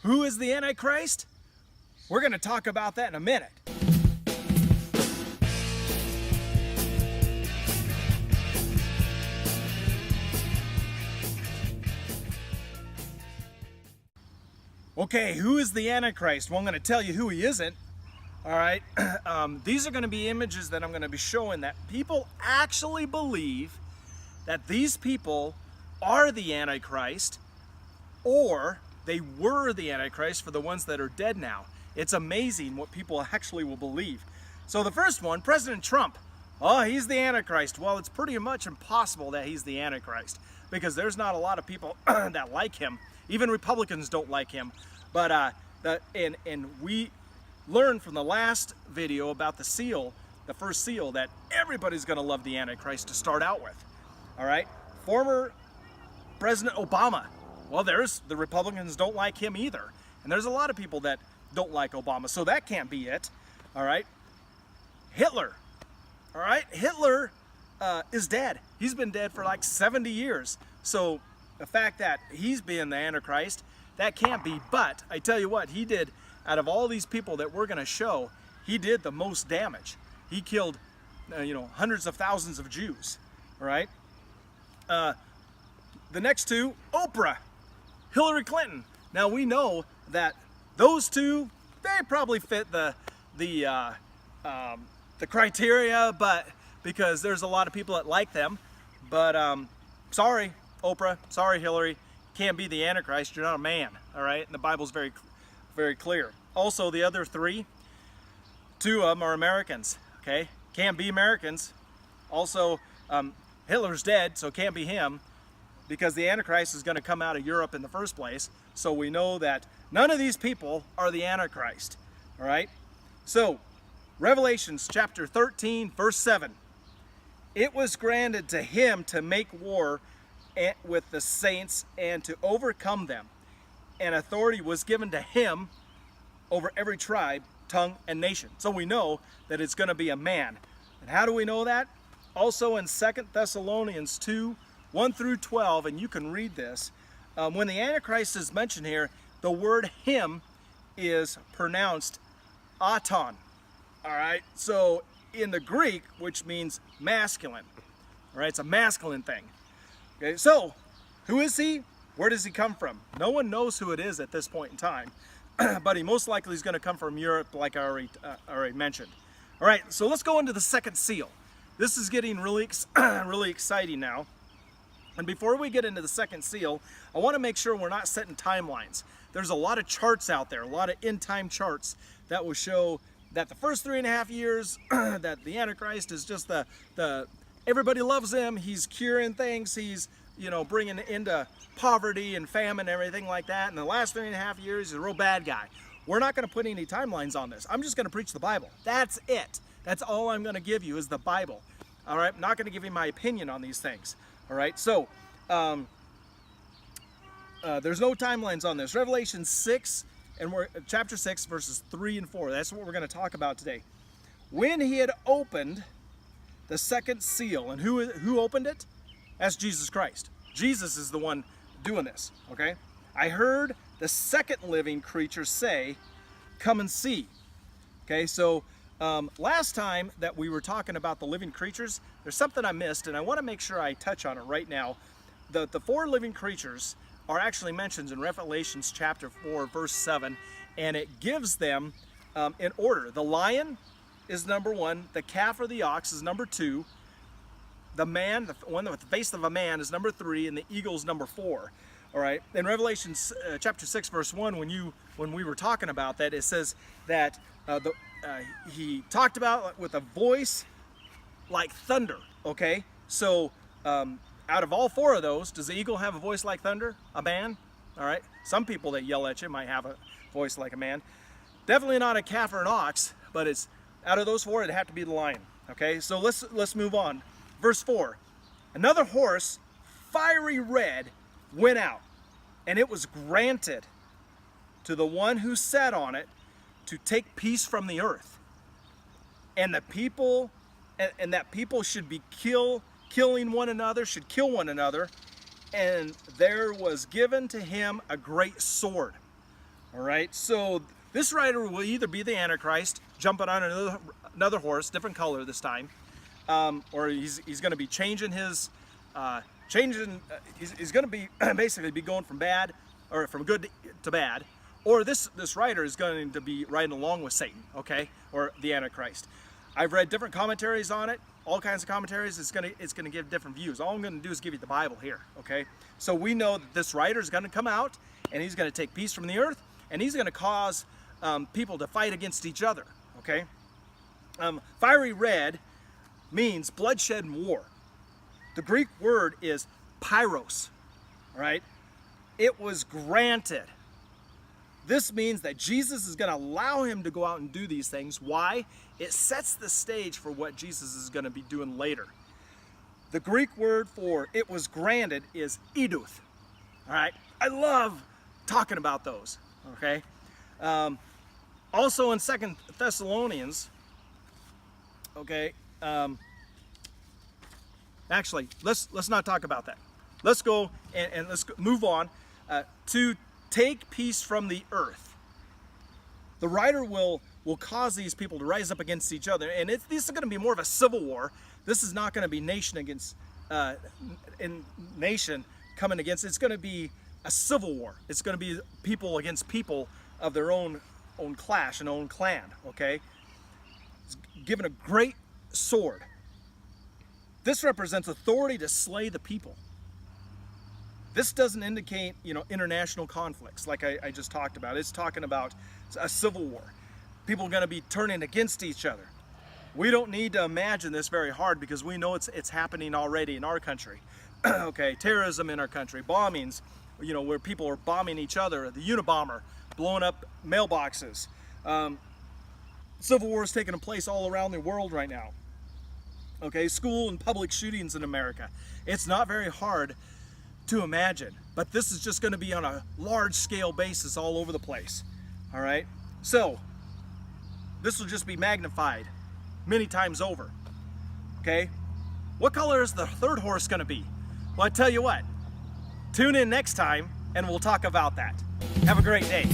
Who is the Antichrist? We're going to talk about that in a minute. Okay, who is the Antichrist? Well, I'm going to tell you who he isn't. All right, these are going to be images that I'm going to be showing that people actually believe that these people are the Antichrist, or they were the Antichrist for the ones that are dead now. It's amazing what people actually will believe. So the first one, President Trump. Oh, he's the Antichrist. Well, it's pretty much impossible that he's the Antichrist because there's not a lot of people that like him. Even Republicans don't like him. But we learned from the last video about the seal, the first seal, that everybody's going to love the Antichrist to start out with. All right, former President Obama. Well, the Republicans don't like him either, and there's a lot of people that don't like Obama, so that can't be it. All right, Hitler. All right, Hitler is dead. He's been dead for like 70 years. So the fact that he's being the Antichrist, that can't be. But I tell you what, he did, out of all these people that we're going to show, he did the most damage. He killed, hundreds of thousands of Jews. All right. The next two, Oprah, Hillary Clinton. Now we know that those two, they probably fit the criteria, but because there's a lot of people that like them. But sorry, Oprah, sorry, Hillary, can't be the Antichrist. You're not a man. All right, and the Bible's very, very clear. Also, the other three, two of them are Americans. Okay, can't be Americans. Also, Hitler's dead, so can't be him, because the Antichrist is going to come out of Europe in the first place. So we know that none of these people are the Antichrist. All right? So, Revelations chapter 13, verse 7. It was granted to him to make war with the saints and to overcome them. And authority was given to him over every tribe, tongue, and nation. So we know that it's going to be a man. And how do we know that? Also in 2 Thessalonians 2, 1 through 12, and you can read this, when the Antichrist is mentioned here, the word him is pronounced aton. All right, so in the Greek, which means masculine, all right, it's a masculine thing. Okay, so who is he? Where does he come from? No one knows who it is at this point in time, but he most likely is going to come from Europe, like I already mentioned. All right, so let's go into the second seal. This is getting really, really exciting now. And before we get into the second seal, I want to make sure we're not setting timelines. There's a lot of charts out there, a lot of end-time charts that will show that the first 3.5 years, that the Antichrist is just everybody loves him, he's curing things, he's, bringing into poverty and famine and everything like that. And the last 3.5 years, he's a real bad guy. We're not going to put any timelines on this. I'm just going to preach the Bible. That's it. That's all I'm going to give you is the Bible. All right, I'm not going to give you my opinion on these things. All right, so there's no timelines on this. Revelation 6, and we're chapter 6, verses 3 and 4. That's what we're going to talk about today. When he had opened the second seal, and who opened it? That's Jesus Christ. Jesus is the one doing this. Okay, I heard the second living creature say, "Come and see." Okay, so last time that we were talking about the living creatures, there's something I missed, and I want to make sure I touch on it right now. The four living creatures are actually mentioned in Revelation chapter 4, verse 7, and it gives them in order. The lion is number 1, the calf or the ox is number 2, the man, the one with the face of a man, is number 3, and the eagle is number 4. All right. In Revelation chapter 6, verse 1, when we were talking about that, it says that he talked about with a voice like thunder. Okay, so out of all 4 of those, does the eagle have a voice like thunder? A man? All right. Some people that yell at you might have a voice like a man. Definitely not a calf or an ox, but it's out of those 4, it'd have to be the lion. Okay, so let's move on. Verse 4. Another horse, fiery red, went out, and it was granted to the one who sat on it to take peace from the earth, and the people, and that people should be killing one another, should kill one another, and there was given to him a great sword. All right, so this rider will either be the Antichrist, jumping on another horse, different color this time, or he's going to be changing his, he's going to be basically be going from bad, or from good to bad, or this rider is going to be riding along with Satan, okay, or the Antichrist. I've read different commentaries on it, all kinds of commentaries. It's gonna give different views. All I'm gonna do is give you the Bible here, okay? So we know that this rider is gonna come out, and he's gonna take peace from the earth, and he's gonna cause people to fight against each other, okay? Fiery red means bloodshed and war. The Greek word is pyros, all right? It was granted. This means that Jesus is going to allow him to go out and do these things. Why? It sets the stage for what Jesus is going to be doing later. The Greek word for it was granted is iduth. All right? I love talking about those. Okay? Also in 2 Thessalonians, okay, actually, let's not talk about that. Let's go and let's move on to take peace from the earth. The writer will cause these people to rise up against each other, and this is going to be more of a civil war. This is not going to be nation against nation coming against. It's going to be a civil war. It's going to be people against people of their own clash and own clan. Okay, it's given a great sword. This represents authority to slay the people. This doesn't indicate, international conflicts like I just talked about. It's talking about a civil war. People are going to be turning against each other. We don't need to imagine this very hard because we know it's happening already in our country. Okay, terrorism in our country, bombings, where people are bombing each other, the Unabomber, blowing up mailboxes. Civil war is taking place all around the world right now. Okay, school and public shootings in America. It's not very hard to imagine, but this is just going to be on a large scale basis all over the place. All right, so this will just be magnified many times over. Okay, what color is the third horse going to be? Well, I tell you what, tune in next time and we'll talk about that. Have a great day.